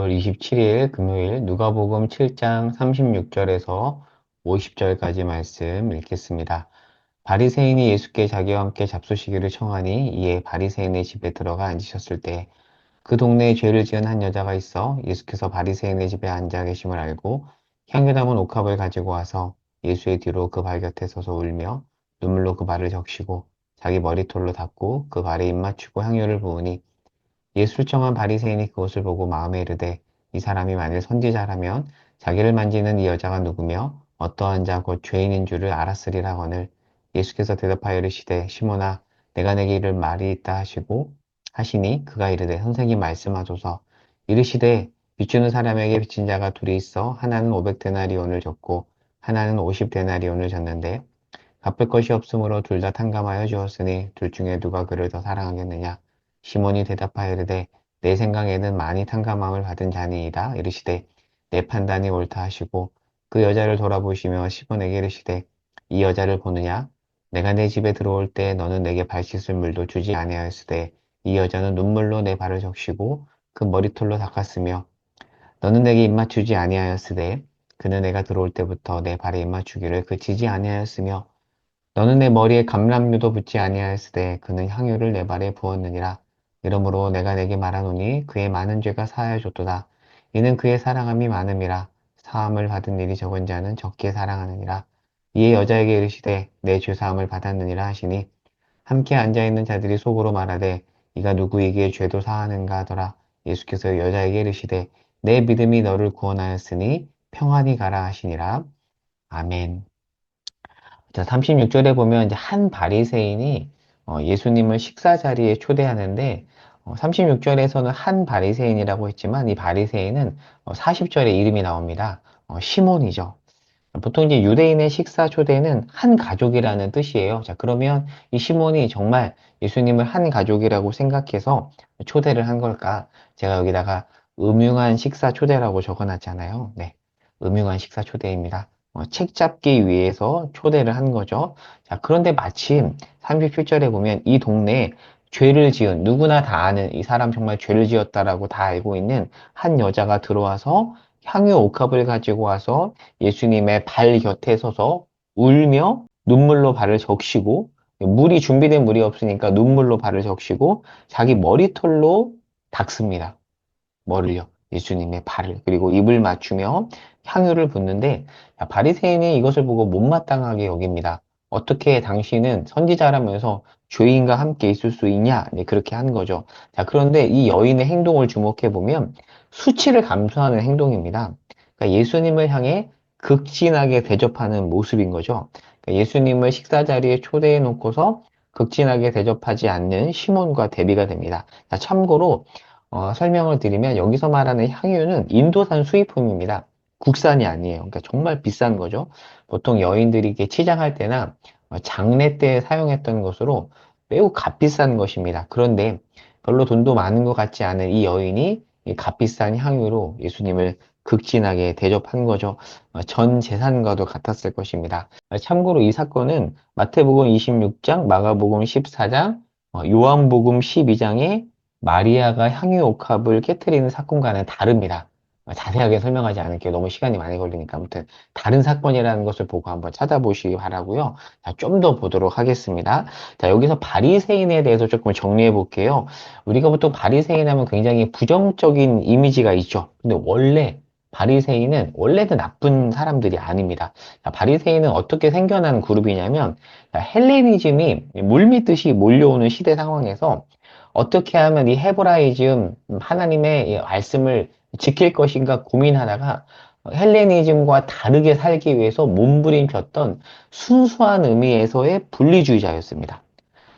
5월 27일 금요일 누가복음 7장 36절에서 50절까지 말씀 읽겠습니다. 바리새인이 예수께 자기와 함께 잡수시기를 청하니 이에 바리새인의 집에 들어가 앉으셨을 때 그 동네에 죄를 지은 한 여자가 있어 예수께서 바리새인의 집에 앉아 계심을 알고 향유 담은 옥합을 가지고 와서 예수의 뒤로 그 발 곁에 서서 울며 눈물로 그 발을 적시고 자기 머리털로 닦고 그 발에 입 맞추고 향유를 부으니 예수를 청한 바리새인이 그것을 보고 마음에 이르되 이 사람이 만일 선지자라면 자기를 만지는 이 여자가 누구며 어떠한 자 곧 죄인인 줄을 알았으리라 하거늘 예수께서 대답하여 이르시되 시몬아 내가 내게 이를 말이 있다 하시니 그가 이르되 선생님 말씀하소서 이르시되 비추는 사람에게 비친 자가 둘이 있어 하나는 500데나리온을 줬고 하나는 50데나리온을 줬는데 갚을 것이 없으므로 둘 다 탕감하여 주었으니 둘 중에 누가 그를 더 사랑하겠느냐? 시몬이 대답하여 이르되 내 생각에는 많이 탕감함을 받은 자니이다. 이르시되 내 판단이 옳다 하시고 그 여자를 돌아보시며 시몬에게 이르시되 이 여자를 보느냐? 내가 내 집에 들어올 때 너는 내게 발 씻을 물도 주지 아니하였으되 이 여자는 눈물로 내 발을 적시고 그 머리털로 닦았으며 너는 내게 입맞추지 아니하였으되 그는 내가 들어올 때부터 내 발에 입맞추기를 그치지 아니하였으며 너는 내 머리에 감람류도 붓지 아니하였으되 그는 향유를 내 발에 부었느니라. 이러므로 내가 내게 말하노니 그의 많은 죄가 사하여졌도다. 이는 그의 사랑함이 많음이라. 사함을 받은 일이 적은 자는 적게 사랑하느니라. 이에 여자에게 이르시되 내 죄사함을 받았느니라 하시니 함께 앉아있는 자들이 속으로 말하되 이가 누구에게 죄도 사하는가 하더라. 예수께서 여자에게 이르시되 내 믿음이 너를 구원하였으니 평안히 가라 하시니라. 아멘. 자, 36절에 보면 이제 한 바리새인이 예수님을 식사 자리에 초대하는데 36절에서는 한 바리새인이라고 했지만 이 바리새인은 40절에 이름이 나옵니다. 시몬이죠. 보통 이제 유대인의 식사 초대는 한 가족이라는 뜻이에요. 자, 그러면 이 시몬이 정말 예수님을 한 가족이라고 생각해서 초대를 한 걸까? 제가 여기다가 음흉한 식사 초대라고 적어놨잖아요. 네, 음흉한 식사 초대입니다. 책 잡기 위해서 초대를 한 거죠. 자, 그런데 마침 37절에 보면 이 동네에 죄를 지은, 누구나 다 아는 이 사람 정말 죄를 지었다라고 다 알고 있는 한 여자가 들어와서 향유 옥합을 가지고 와서 예수님의 발 곁에 서서 울며 눈물로 발을 적시고 물이 준비된 물이 없으니까 눈물로 발을 적시고 자기 머리털로 닦습니다. 머리요. 예수님의 발을. 그리고 입을 맞추며 향유를 붓는데 바리새인이 이것을 보고 못마땅하게 여깁니다. 어떻게 당신은 선지자라면서 죄인과 함께 있을 수 있냐? 네, 그렇게 한 거죠. 자, 그런데 이 여인의 행동을 주목해 보면 수치를 감수하는 행동입니다. 그러니까 예수님을 향해 극진하게 대접하는 모습인 거죠. 그러니까 예수님을 식사 자리에 초대해 놓고서 극진하게 대접하지 않는 시몬과 대비가 됩니다. 자, 참고로 설명을 드리면 여기서 말하는 향유는 인도산 수입품입니다. 국산이 아니에요. 그러니까 정말 비싼 거죠. 보통 여인들이 이렇게 치장할 때나 장례 때 사용했던 것으로 매우 값비싼 것입니다. 그런데 별로 돈도 많은 것 같지 않은 이 여인이 이 값비싼 향유로 예수님을 극진하게 대접한 거죠. 전 재산과도 같았을 것입니다. 참고로 이 사건은 마태복음 26장, 마가복음 14장, 요한복음 12장에 마리아가 향유 옥합을 깨트리는 사건과는 다릅니다. 자세하게 설명하지 않을게요. 너무 시간이 많이 걸리니까. 아무튼 다른 사건이라는 것을 보고 한번 찾아보시기 바라고요. 자, 좀 더 보도록 하겠습니다. 자, 여기서 바리새인에 대해서 조금 정리해 볼게요. 우리가 보통 바리새인 하면 굉장히 부정적인 이미지가 있죠. 근데 원래 바리새인은 원래도 나쁜 사람들이 아닙니다. 자, 바리새인은 어떻게 생겨난 그룹이냐면 자, 헬레니즘이 물밀듯이 몰려오는 시대 상황에서 어떻게 하면 이 헤브라이즘 하나님의 이 말씀을 지킬 것인가 고민하다가 헬레니즘과 다르게 살기 위해서 몸부림쳤던 순수한 의미에서의 분리주의자였습니다.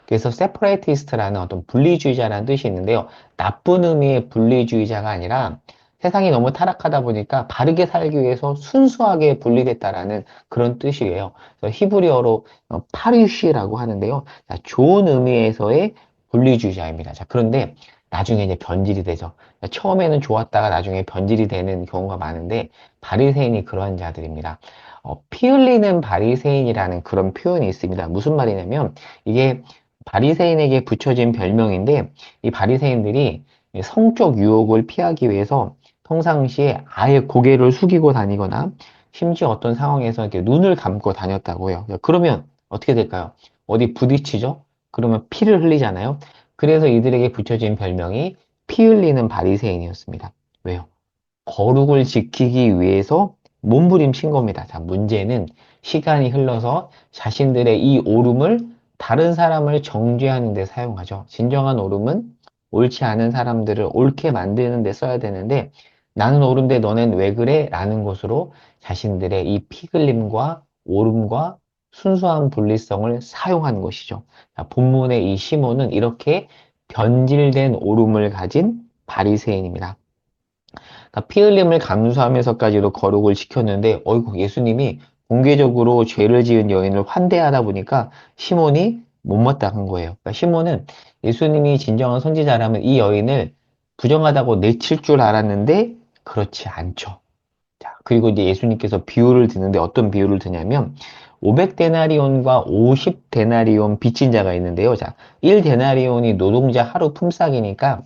그래서 세퍼레이티스트라는 어떤 분리주의자라는 뜻이 있는데요. 나쁜 의미의 분리주의자가 아니라 세상이 너무 타락하다 보니까 바르게 살기 위해서 순수하게 분리됐다라는 그런 뜻이에요. 그래서 히브리어로 파리쉬라고 하는데요. 자, 좋은 의미에서의 분리주의자입니다. 자, 그런데 나중에 이제 변질이 되죠. 처음에는 좋았다가 나중에 변질이 되는 경우가 많은데 바리새인이 그러한 자들입니다. 피 흘리는 바리새인이라는 그런 표현이 있습니다. 무슨 말이냐면 이게 바리새인에게 붙여진 별명인데 이 바리새인들이 성적 유혹을 피하기 위해서 평상시에 아예 고개를 숙이고 다니거나 심지어 어떤 상황에서 이렇게 눈을 감고 다녔다고 해요. 그러면 어떻게 될까요? 어디 부딪히죠? 그러면 피를 흘리잖아요. 그래서 이들에게 붙여진 별명이 피 흘리는 바리새인이었습니다. 왜요? 거룩을 지키기 위해서 몸부림친 겁니다. 자, 문제는 시간이 흘러서 자신들의 이 오름을 다른 사람을 정죄하는 데 사용하죠. 진정한 오름은 옳지 않은 사람들을 옳게 만드는 데 써야 되는데 나는 옳은데 너넨 왜 그래? 라는 것으로 자신들의 이 피글림과 오름과 순수한 분리성을 사용한 것이죠. 자, 본문의 이 시몬은 이렇게 변질된 오름을 가진 바리새인입니다. 그러니까 피 흘림을 감수하면서까지도 거룩을 지켰는데, 어이구, 예수님이 공개적으로 죄를 지은 여인을 환대하다 보니까 시몬이 못마땅한 거예요. 그러니까 시몬은 예수님이 진정한 선지자라면 이 여인을 부정하다고 내칠 줄 알았는데, 그렇지 않죠. 자, 그리고 이제 예수님께서 비유를 드는데 어떤 비유를 드냐면, 500데나리온과 50데나리온 빚진 자가 있는데요. 자, 1데나리온이 노동자 하루 품삯이니까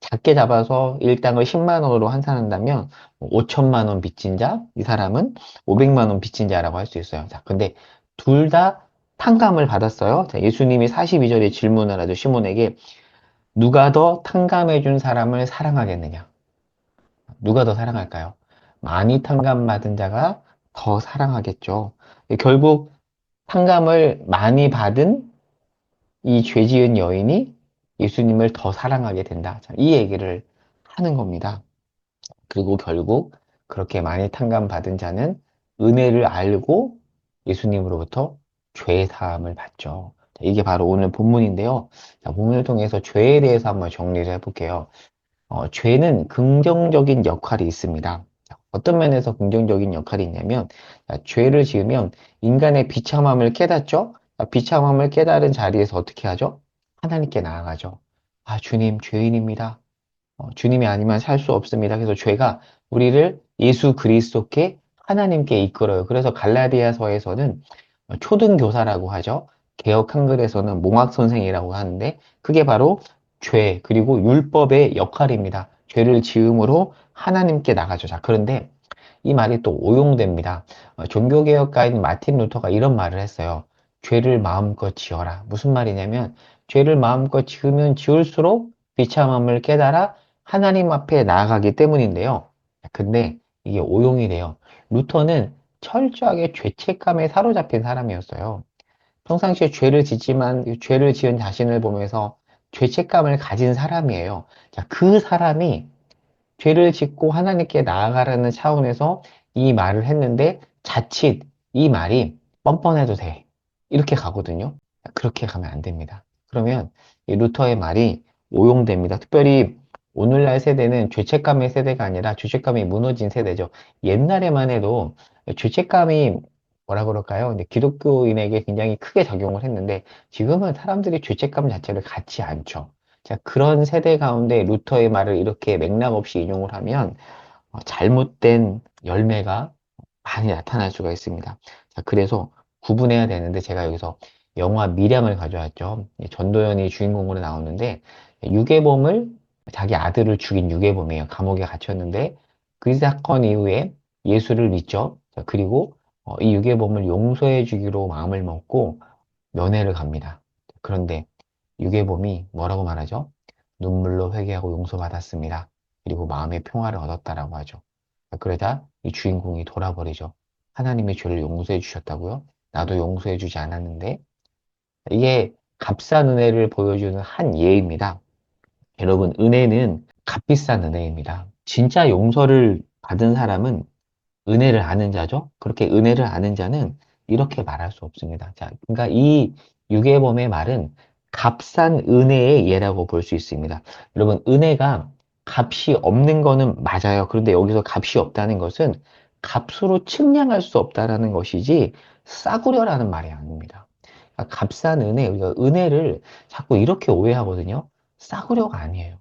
작게 잡아서 일당을 10만 원으로 환산한다면 5천만 원 빚진 자, 이 사람은 500만 원 빚진 자라고 할 수 있어요. 자, 근데 둘 다 탕감을 받았어요. 자, 예수님이 42절에 질문을 하죠. 시몬에게 누가 더 탕감해 준 사람을 사랑하겠느냐? 누가 더 사랑할까요? 많이 탕감받은 자가 더 사랑하겠죠. 결국 탕감을 많이 받은 이 죄 지은 여인이 예수님을 더 사랑하게 된다. 자, 이 얘기를 하는 겁니다. 그리고 결국 그렇게 많이 탕감받은 자는 은혜를 알고 예수님으로부터 죄 사함을 받죠. 자, 이게 바로 오늘 본문인데요. 자, 본문을 통해서 죄에 대해서 한번 정리를 해볼게요. 죄는 긍정적인 역할이 있습니다. 자, 어떤 면에서 긍정적인 역할이 있냐면, 자, 죄를 지으면 인간의 비참함을 깨닫죠? 자, 비참함을 깨달은 자리에서 어떻게 하죠? 하나님께 나아가죠. 아, 주님, 죄인입니다. 주님이 아니면 살 수 없습니다. 그래서 죄가 우리를 예수 그리스도께 하나님께 이끌어요. 그래서 갈라디아서에서는 초등교사라고 하죠. 개역 한글에서는 몽학 선생이라고 하는데 그게 바로 죄 그리고 율법의 역할입니다. 죄를 지음으로 하나님께 나가죠. 자, 그런데 이 말이 또 오용됩니다. 종교개혁가인 마틴 루터가 이런 말을 했어요. 죄를 마음껏 지어라. 무슨 말이냐면 죄를 마음껏 지으면 지을수록 비참함을 깨달아 하나님 앞에 나아가기 때문인데요. 근데 이게 오용이 돼요. 루터는 철저하게 죄책감에 사로잡힌 사람이었어요. 평상시에 죄를 짓지만 죄를 지은 자신을 보면서 죄책감을 가진 사람이에요. 자, 그 사람이 죄를 짓고 하나님께 나아가라는 차원에서 이 말을 했는데 자칫 이 말이 뻔뻔해도 돼. 이렇게 가거든요. 그렇게 가면 안 됩니다. 그러면 이 루터의 말이 오용됩니다. 특별히 오늘날 세대는 죄책감의 세대가 아니라 죄책감이 무너진 세대죠. 옛날에만 해도 죄책감이 뭐라 그럴까요? 근데 기독교인에게 굉장히 크게 작용을 했는데 지금은 사람들이 죄책감 자체를 갖지 않죠. 자, 그런 세대 가운데 루터의 말을 이렇게 맥락 없이 인용을 하면 잘못된 열매가 많이 나타날 수가 있습니다. 자, 그래서 구분해야 되는데 제가 여기서 영화 밀양을 가져왔죠. 전도연이 주인공으로 나오는데 유괴범을 자기 아들을 죽인 유괴범이에요. 감옥에 갇혔는데 그 사건 이후에 예수를 믿죠. 자, 그리고 이 유괴범을 용서해 주기로 마음을 먹고 면회를 갑니다. 그런데 유괴범이 뭐라고 말하죠? 눈물로 회개하고 용서받았습니다. 그리고 마음의 평화를 얻었다라고 하죠. 그러자 이 주인공이 돌아버리죠. 하나님의 죄를 용서해 주셨다고요? 나도 용서해 주지 않았는데 이게 값싼 은혜를 보여주는 한 예입니다. 여러분, 은혜는 값비싼 은혜입니다. 진짜 용서를 받은 사람은 은혜를 아는 자죠? 그렇게 은혜를 아는 자는 이렇게 말할 수 없습니다. 자, 그러니까 이 유괴범의 말은 값싼 은혜의 예라고 볼 수 있습니다. 여러분, 은혜가 값이 없는 거는 맞아요. 그런데 여기서 값이 없다는 것은 값으로 측량할 수 없다라는 것이지 싸구려라는 말이 아닙니다. 그러니까 값싼 은혜, 우리가 은혜를 자꾸 이렇게 오해하거든요. 싸구려가 아니에요.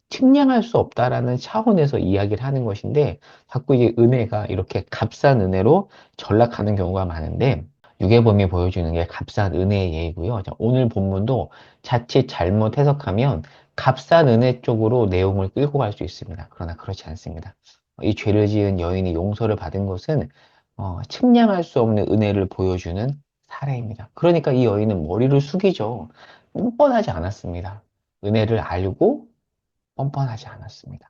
측량할 수 없다라는 차원에서 이야기를 하는 것인데 자꾸 이 은혜가 이렇게 값싼 은혜로 전락하는 경우가 많은데 유괴범이 보여주는 게 값싼 은혜의 예이고요. 자, 오늘 본문도 자칫 잘못 해석하면 값싼 은혜 쪽으로 내용을 끌고 갈 수 있습니다. 그러나 그렇지 않습니다. 이 죄를 지은 여인이 용서를 받은 것은 측량할 수 없는 은혜를 보여주는 사례입니다. 그러니까 이 여인은 머리를 숙이죠. 뻔뻔하지 않았습니다. 은혜를 알고 뻔뻔하지 않았습니다.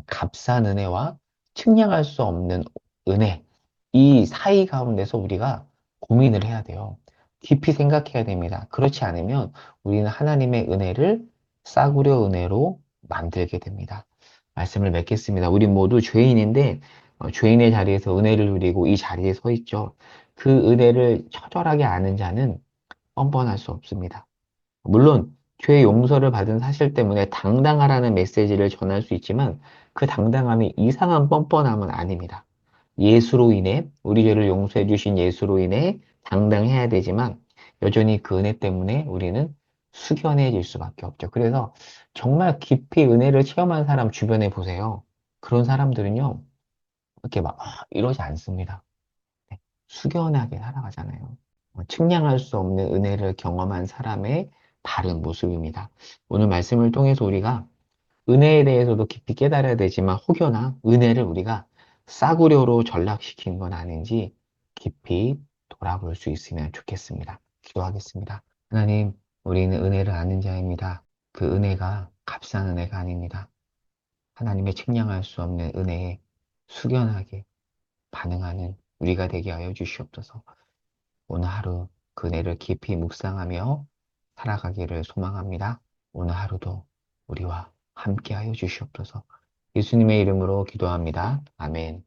값싼 은혜와 측량할 수 없는 은혜, 이 사이 가운데서 우리가 고민을 해야 돼요. 깊이 생각해야 됩니다. 그렇지 않으면 우리는 하나님의 은혜를 싸구려 은혜로 만들게 됩니다. 말씀을 맺겠습니다. 우리 모두 죄인인데 죄인의 자리에서 은혜를 누리고 이 자리에 서 있죠. 그 은혜를 처절하게 아는 자는 뻔뻔할 수 없습니다. 물론 죄 용서를 받은 사실 때문에 당당하라는 메시지를 전할 수 있지만 그 당당함이 이상한 뻔뻔함은 아닙니다. 예수로 인해 우리 죄를 용서해 주신 예수로 인해 당당해야 되지만 여전히 그 은혜 때문에 우리는 숙연해질 수밖에 없죠. 그래서 정말 깊이 은혜를 체험한 사람 주변에 보세요. 그런 사람들은요, 이렇게 막 이러지 않습니다. 네, 숙연하게 살아가잖아요. 측량할 수 없는 은혜를 경험한 사람의 다른 모습입니다. 오늘 말씀을 통해서 우리가 은혜에 대해서도 깊이 깨달아야 되지만 혹여나 은혜를 우리가 싸구려로 전락시킨 건 아닌지 깊이 돌아볼 수 있으면 좋겠습니다. 기도하겠습니다. 하나님, 우리는 은혜를 아는 자입니다. 그 은혜가 값싼 은혜가 아닙니다. 하나님의 측량할 수 없는 은혜에 숙연하게 반응하는 우리가 되게 하여 주시옵소서. 오늘 하루 그 은혜를 깊이 묵상하며 살아가기를 소망합니다. 오늘 하루도 우리와 함께하여 주시옵소서. 예수님의 이름으로 기도합니다. 아멘.